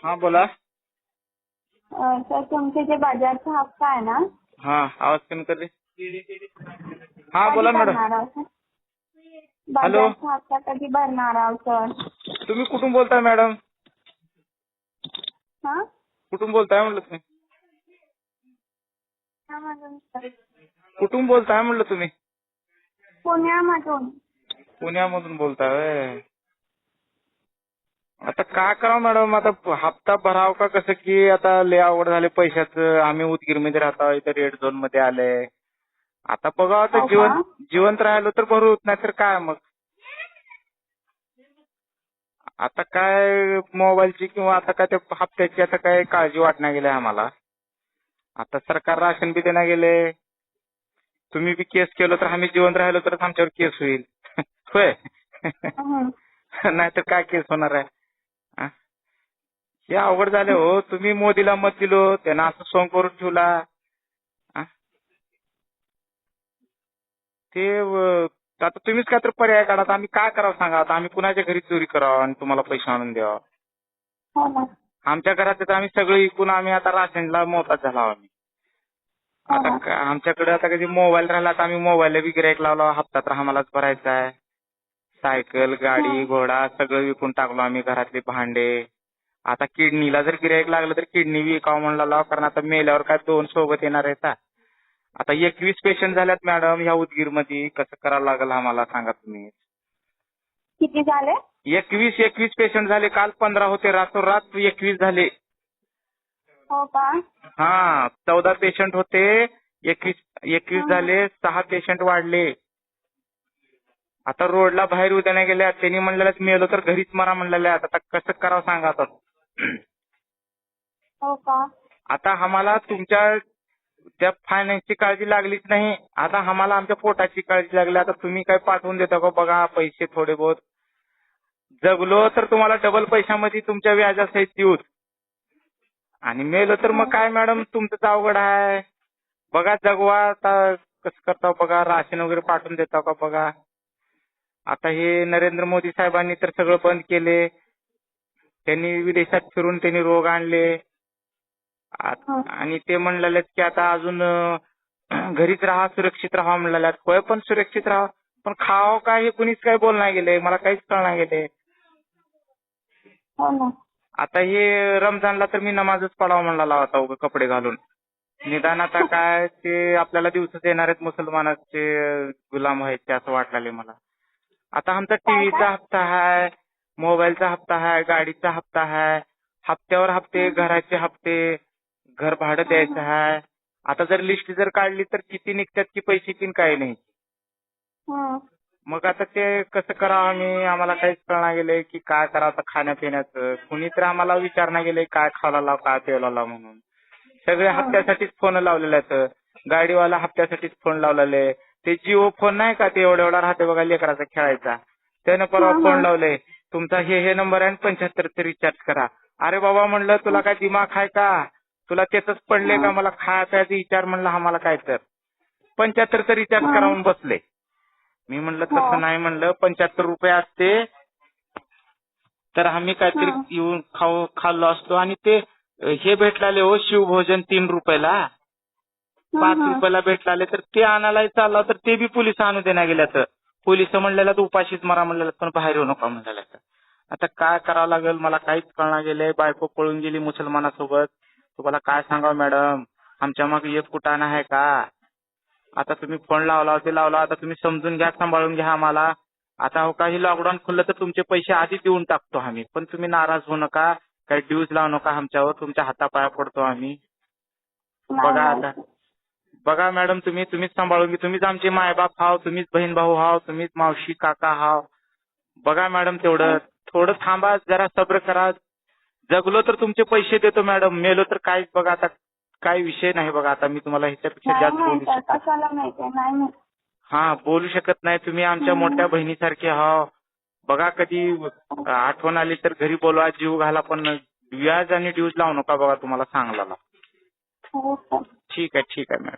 हा बोला. तर तुमचे जे बजाजचा हप्ता आहे ना, हा आवाज कमी कर रे. हा कधी बोला मॅडम. भरणार आहोत? हॅलो. बजाजचा हप्ता कधी भरणार आहोत सर? तुम्ही कुठून बोलताय मॅडम? हा? कुठून बोलताय म्हणलं तुम्ही? पुण्यामधून सर. कुठून बोलताय म्हणलं तुम्ही? पुण्यामधून. पुण्यामधून बोलताय व्हय. आता काय करावं मॅडम, आता हप्ता भराव का कसं की आता लय अवघड झाले पैशाचं. आम्ही उदगीरमध्ये राहतो, इथे रेड झोन मध्ये आले. आता बघा आता हो का? जिवंत राहिलो तर भरू, नाही तर काय मग. आता काय मोबाईलची किंवा आता काय त्या हप्त्याची आता काय काळजी वाटण्या गेली आम्हाला. आता सरकार राशन बी देण्या गेले. तुम्ही बी केस केलं तर आम्ही जिवंत राहिलो तरच आमच्यावर केस होईल. होय. हं. नाहीतर काय केस होणार आहे. हा? हे अवघड झाले हो. तुम्ही मोदीला मत दिलो, त्यानं असं सोंग करून ठेवला. हा? ते आता तुम्हीच काय तर पर्याय काढा. आता आम्ही काय करावं सांगा. आता आम्ही कुणाच्या घरी चोरी करावं आणि तुम्हाला पैसे आणून द्यावं. हो ना. आमच्या घरात तर आम्ही सगळं विकून आम्ही आता राशनला मोहताज झालो आम्ही. हो आता ना. आमच्याकडे आता कधी मोबाईल राहिला तर आम्ही मोबाईलला बी गिऱ्हाईक लावला. हप्ता तर आम्हालाच भरायचा आहे. सायकल, गाडी, हं. घोडा सगळं विकून टाकलो आम्ही. घरातले भांडे. आता किडनीला जर गिऱ्हाईक लागलं तर किडनी विकावं म्हणला लाव, कारण आता मेल्यावर काय 2 सोबत येणार आहेत. आता 21 पेशंट झाल्यात मॅडम ह्या उदगीरमध्ये. कसं करावं लागेल आम्हाला सांगा तुम्ही. किती झाले? 21 पेशंट झाले. काल 15 होते, रातोरात 21 झाले. हो का? हा 14 पेशंट होते, 21 हं. झाले. 6 पेशंट वाढले. आता रोडला बाहेर उद्या नाही गेल्या. त्यांनी म्हणलेलं मेलो तर घरीच मरा म्हणलेल्या. आता कसं करावं सांगा आता. हो का? आता आम्हाला तुमच्या त्या फायनान्सची काळजी लागलीच नाही. आता आम्हाला आमच्या पोटाची काळजी लागली. आता तुम्ही काय पाठवून देता का बघा पैसे थोडे बहुत. जगलो तर तुम्हाला डबल पैशामध्ये तुमच्या व्याजासहित देऊ. आणि मेलो तर मग हं. काय मॅडम तुमचं अवघड आहे. बघा जगवा आता कसं करता बघा. राशन वगैरे पाठवून देता का बघा. आता हे नरेंद्र मोदी साहेबांनी तर सगळं बंद केले. त्यांनी विदेशात फिरून त्यांनी रोग आणले. हं. आणि ते म्हणलेले की आता अजून घरीच राहा, सुरक्षित राहा म्हणलेले. होय पण सुरक्षित राहा, पण खावं काय हे कुणीच काही बोलणार गेले. मला काहीच कळणार गेले. हो ना. आता हे रमजानला तर मी नमाजच पडावं म्हणला होता उगा कपडे घालून. निदान आता काय ते आपल्याला दिवसच येणार आहेत मुसलमानाचे गुलाम व्हायचे असं वाटले मला. आता आमचा काय टीव्हीचा काय? हप्ता आहे, मोबाईलचा हप्ता आहे, गाडीचा हप्ता आहे, हप्त्यावर हप्ते, हं. घराचे हप्ते, घर भाडं द्यायचं हं. आहे. आता जर लिस्ट जर काढली तर किती निघतात की पैसे की काही नाही. हं. मग आता ते कसं करावं आम्ही, आम्हाला काहीच कळणार गेले की काय करावं आता खाण्यापिण्याचं. कुणी तर आम्हाला विचारणार गेले काय खायला लाव, काय प्यायला लाव म्हणून. सगळे हं. हप्त्यासाठीच फोन लावलेले आहेत. गाडीवाला हप्त्यासाठीच फोन लावलेले. ते जिओ फोन नाही का, ते एवढा राहते बघा लेकराचा खेळायचा. त्यानं परवा हं. फोन हं. लावले. तुमचा हे नंबर आहे 75 रिचार्ज करा. अरे बाबा म्हणलं तुला काय दिमाग आहे का? तुला त्याच पडले का? हं. मला खायचं विचार म्हणलं आम्हाला काय तर 75 रिचार्ज हं. करावून बसले. मी म्हणलं हो. तसं नाही म्हणलं, 75 रुपये असते तर आम्ही काहीतरी हं. येऊन खाल्लो असतो. आणि ते हे भेटलाले हो शिवभोजन 3 रुपयाला, 5 हं. हं. रुपयाला भेटलाले तर ते आणायला चालला तर ते बी पोलिस आणू देण्या गेल्यात. पोलिस म्हणलेलं तर उपाशीच मरा म्हणलेलं, पण बाहेर येऊ नका म्हणलेलं. आता काय करावं लागेल मला काहीच कळणार गेले. बायको पळून गेली मुसलमानासोबत. तुम्हाला काय सांगावं मॅडम, आमच्या मागे एक कुटाणा आहे का? आता तुम्ही फोन लावला ते लावला, आता तुम्ही समजून घ्या, सांभाळून घ्या आम्हाला. आता हो काही लॉकडाऊन खुललं तर तुमचे पैसे आधी देऊन टाकतो आम्ही, पण तुम्ही नाराज होऊ नका. काही ड्यूज लावू नका आमच्यावर. तुमच्या हातापाया पडतो आम्ही. नाही बघा आता, नाही. बघा मॅडम तुम्हीच सांभाळून घ्या. तुम्हीच आमचे मायबाप हाव, तुम्हीच बहीण भाऊ हाव, तुम्हीच मावशी काका हाव. बघा मॅडम तेवढं थोडं थांबा, जरा सब्र करा. जगलो तर तुमचे पैसे देतो मॅडम, मेलो तर काहीच बघा आता काही विषय नाही बघा. आता मी तुम्हाला ह्याच्यापेक्षा नाही जास्त बोलू माहित. शकत. कशाला माहिती? नाही माहित. हा बोलू शकत नाही. तुम्ही आमच्या मोठ्या बहिणीसारखे हाव. बघा कधी आठवण आली तर घरी बोलवा, जीव घाला, पण व्याज आणि ड्यूज लावू नका बघा, तुम्हाला सांगला. हो. ठीक आहे मॅडम.